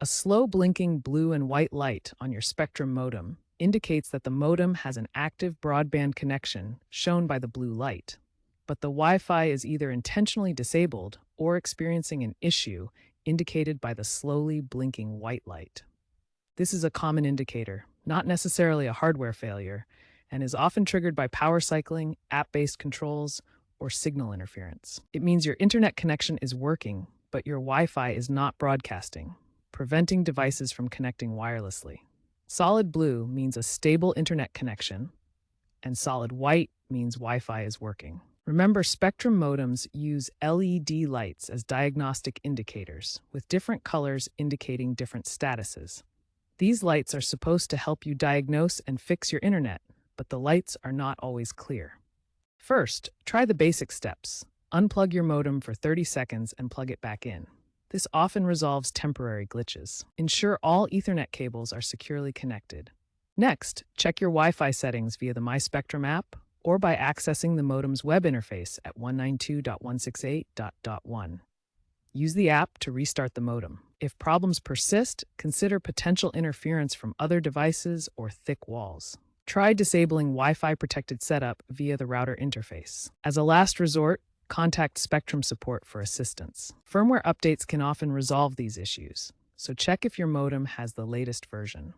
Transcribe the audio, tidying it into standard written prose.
A slow blinking blue and white light on your Spectrum modem indicates that the modem has an active broadband connection shown by the blue light. But the Wi Fi is either intentionally disabled or experiencing an issue indicated by the slowly blinking white light. This is a common indicator, not necessarily a hardware failure, and is often triggered by power cycling, app based controls, or signal interference. It means your internet connection is working, but your Wi Fi is not broadcasting, preventing devices from connecting wirelessly. Solid blue means a stable internet connection, and solid white means Wi Fi is working. Remember, Spectrum modems use LED lights as diagnostic indicators, with different colors indicating different statuses. These lights are supposed to help you diagnose and fix your internet, but the lights are not always clear. First, try the basic steps. Unplug your modem for 30 seconds and plug it back in. This often resolves temporary glitches. Ensure all Ethernet cables are securely connected. Next, check your Wi-Fi settings via the My Spectrum app or by accessing the modem's web interface at 192.168.1. Use the app to restart the modem. If problems persist, consider potential interference from other devices or thick walls. Try disabling Wi-Fi protected setup via the router interface. As a last resort, contact Spectrum support for assistance. Firmware updates can often resolve these issues, so check if your modem has the latest version.